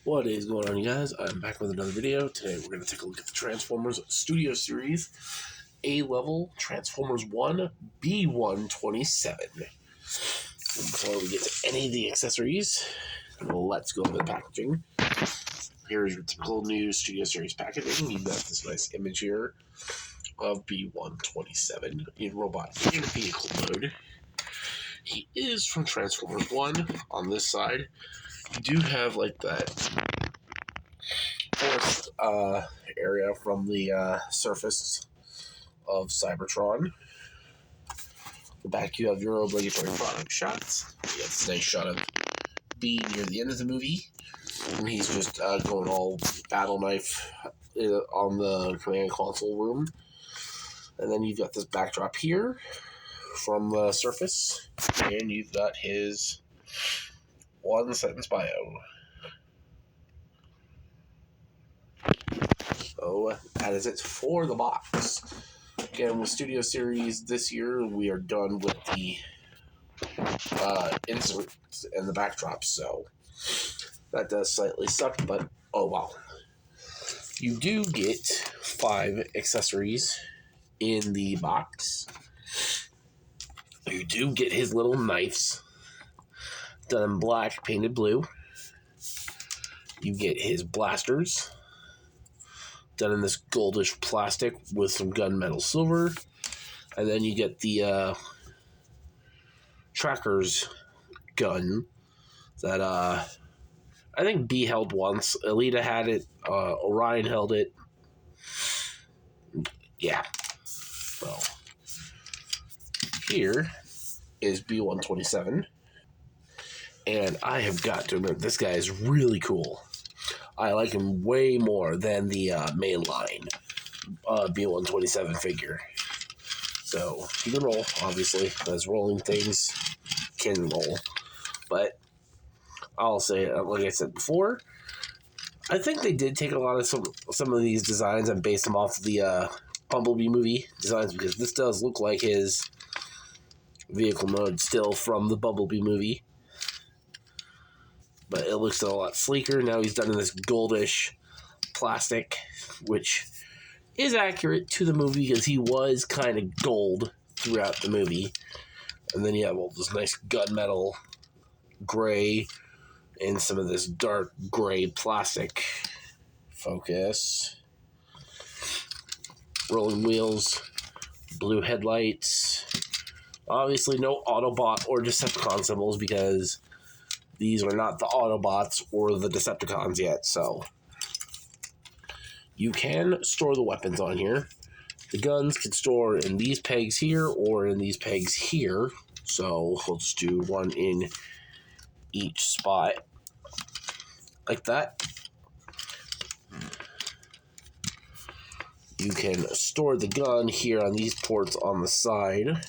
What is going on, you guys? I'm back with another video. Today we're going to take a look at the Transformers Studio Series A-Level Transformers 1 B-127. Before we get to any of the accessories, let's go over the packaging. Here's your typical new Studio Series packaging. You've got this nice image here of B-127 in robot and vehicle mode. He is from Transformers 1 on this side. You do have like that fourth area from the surface of Cybertron. The back you have your obligatory product shots. You have this nice shot of B near the end of the movie, and he's just going all battle knife on the command console room. And then you've got this backdrop here from the surface, and you've got his one-sentence bio. So that is it for the box. Again, with Studio Series this year, we are done with the inserts and the backdrops, so that does slightly suck, but oh well. You do get 5 accessories in the box. You do get his little knives done in black, painted blue. You get his blasters done in this goldish plastic with some gunmetal silver. And then you get the Tracker's gun that I think B held once. Elita had it. Orion held it. Yeah. Well, here is B-127. And I have got to admit, this guy is really cool. I like him way more than the mainline B-127 figure. So, he can roll, obviously, as rolling things can roll. But, I'll say, like I said before, I think they did take a lot of some of these designs and based them off the Bumblebee movie designs, because this does look like his vehicle mode still from the Bumblebee movie. But it looks a lot sleeker. Now he's done in this goldish plastic, which is accurate to the movie because he was kind of gold throughout the movie. And then you have all this nice gunmetal gray and some of this dark gray plastic. Focus. Rolling wheels. Blue headlights. Obviously no Autobot or Decepticon symbols because these are not the Autobots or the Decepticons yet, so you can store the weapons on here. The guns can store in these pegs here or in these pegs here, so we'll just do one in each spot, like that. You can store the gun here on these ports on the side.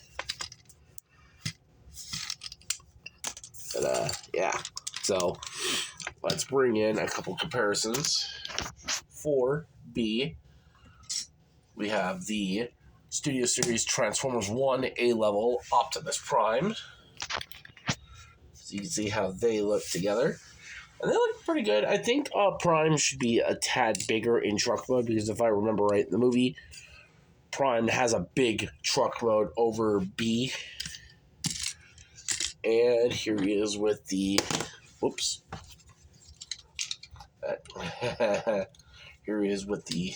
But, yeah. So, let's bring in a couple comparisons. For B, we have the Studio Series Transformers 1 A-Level Optimus Prime. So you can see how they look together. And they look pretty good. I think Prime should be a tad bigger in truck mode, because if I remember right in the movie, Prime has a big truck mode over B. And here he is with the... Whoops. Here he is with the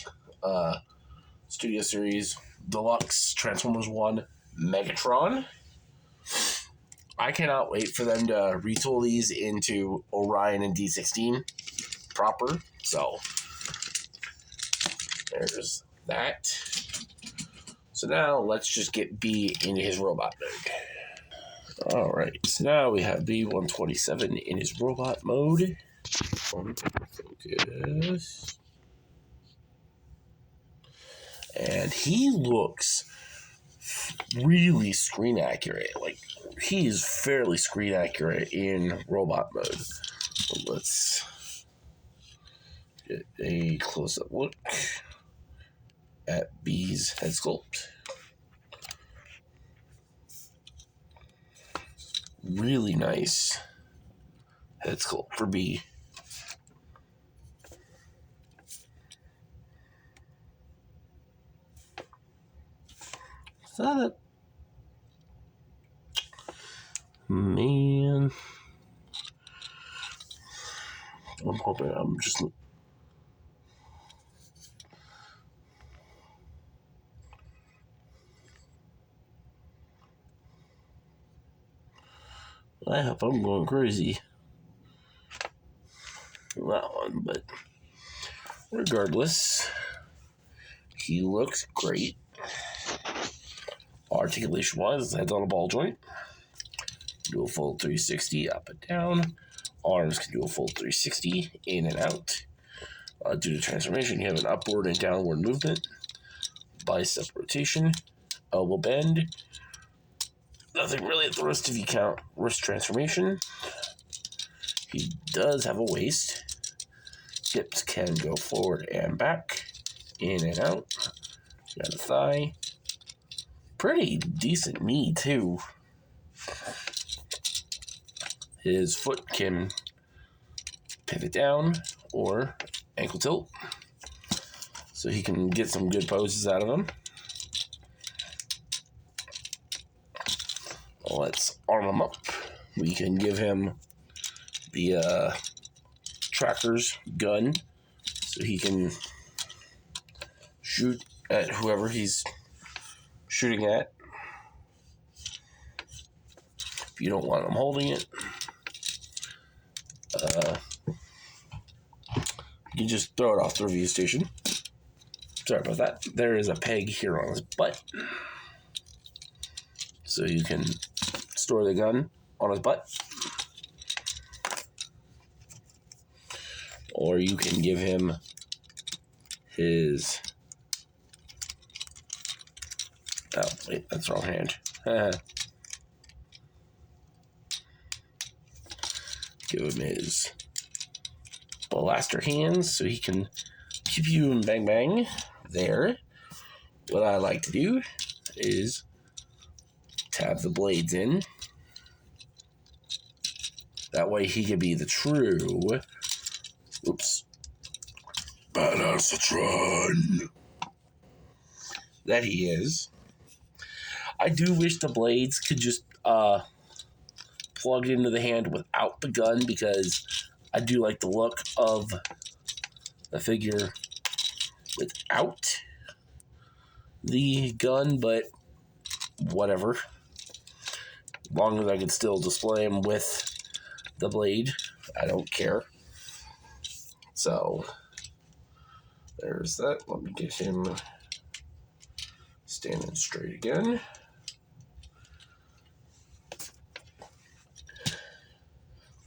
Studio Series Deluxe Transformers 1 Megatron. I cannot wait for them to retool these into Orion and D16 proper. So, there's that. So now, let's just get B into his robot mode. Alright, so now we have B-127 in his robot mode. Focus. And he looks really screen accurate. Like, he is fairly screen accurate in robot mode. So let's get a close-up look at B's head sculpt. Really nice head sculpt for B. that man? I'm hoping I'm just. I hope I'm going crazy. That one, but regardless, he looks great. Articulation wise, head's on a ball joint. Do a full 360 up and down. Arms can do a full 360 in and out. Due to transformation, you have an upward and downward movement. Bicep rotation. Elbow bend. Nothing really at the wrist if you count wrist transformation. He does have a waist. Hips can go forward and back. In and out. Got a thigh. Pretty decent knee, too. His foot can pivot down or ankle tilt. So he can get some good poses out of him. Let's arm him up. We can give him the tracker's gun so he can shoot at whoever he's shooting at. If you don't want him holding it, you can just throw it off the review station. Sorry about that. There is a peg here on his butt. So you can store the gun on his butt. Or you can give him his... Oh, wait, that's the wrong hand. Give him his blaster hands so he can keep you in bang bang. There. What I like to do is tab the blades in. That way he can be the true... Oops. Badassatron. That he is. I do wish the blades could just plug into the hand without the gun, because I do like the look of the figure without the gun, but whatever. As long as I can still display him with the blade, I don't care. So, there's that. Let me get him standing straight again.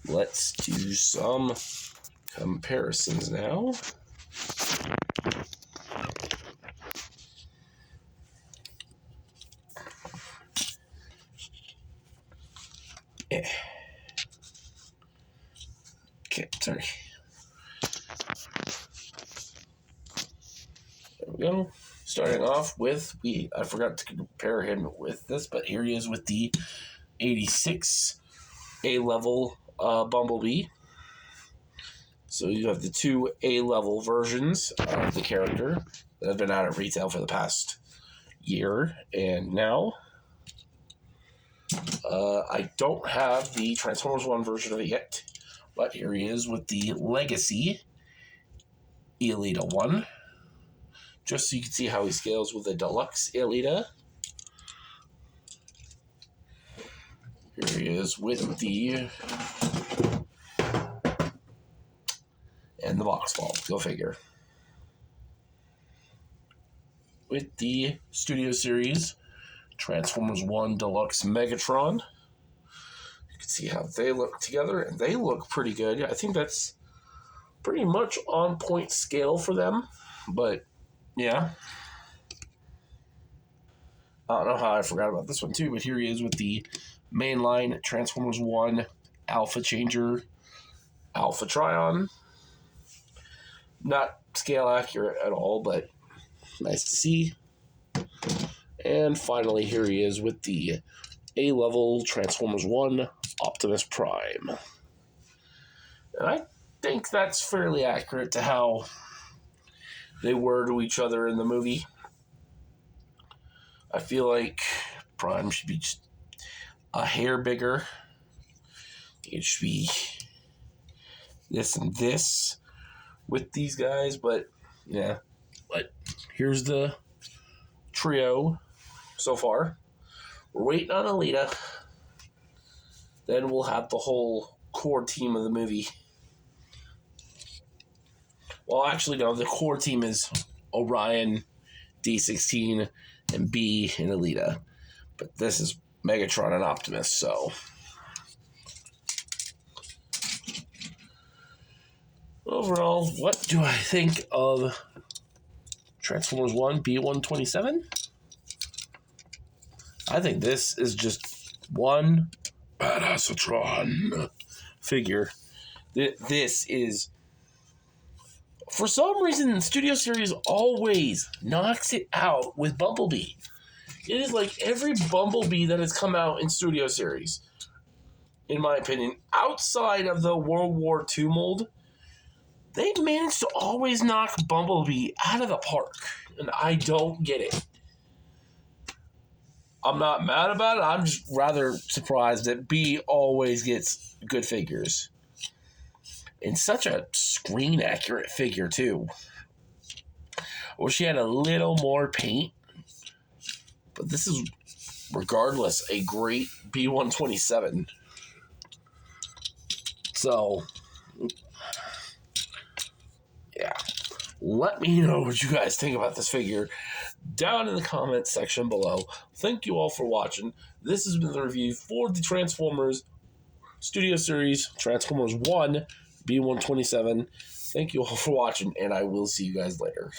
Let's do some comparisons now. Yeah. Okay, sorry. There we go. Starting off with, I forgot to compare him with this, but here he is with the 86 A-level Bumblebee. So you have the two A-level versions of the character that have been out at retail for the past year, and now I don't have the Transformers 1 version of it yet, but here he is with the Legacy Elita 1, just so you can see how he scales with the Deluxe Elita. Here he is with the... and the box ball, go figure. With the Studio Series Transformers 1 Deluxe Megatron. You can see how they look together, and they look pretty good. I think that's pretty much on point scale for them, but yeah. I don't know how I forgot about this one too, but here he is with the mainline Transformers 1 Alpha Changer Alpha Trion. Not scale accurate at all, but nice to see. And finally, here he is with the A-level Transformers 1 Optimus Prime. And I think that's fairly accurate to how they were to each other in the movie. I feel like Prime should be just a hair bigger. It should be this and this with these guys, but yeah. But here's the trio so far. We're waiting on Alita. Then we'll have the whole core team of the movie. Well, actually, no. The core team is Orion, D16, and B and Alita. But this is Megatron and Optimus, so... Overall, what do I think of Transformers 1 B-127? I think this is just one Badassatron figure. This is... For some reason, Studio Series always knocks it out with Bumblebee. It is like every Bumblebee that has come out in Studio Series, in my opinion, outside of the World War II mold, they managed to always knock Bumblebee out of the park. And I don't get it. I'm not mad about it. I'm just rather surprised that B always gets good figures. And such a screen-accurate figure, too. I wish she had a little more paint. But this is, regardless, a great B-127. So, yeah. Let me know what you guys think about this figure down in the comments section below. Thank you all for watching. This has been the review for the Transformers Studio Series Transformers 1 B-127. Thank you all for watching, and I will see you guys later.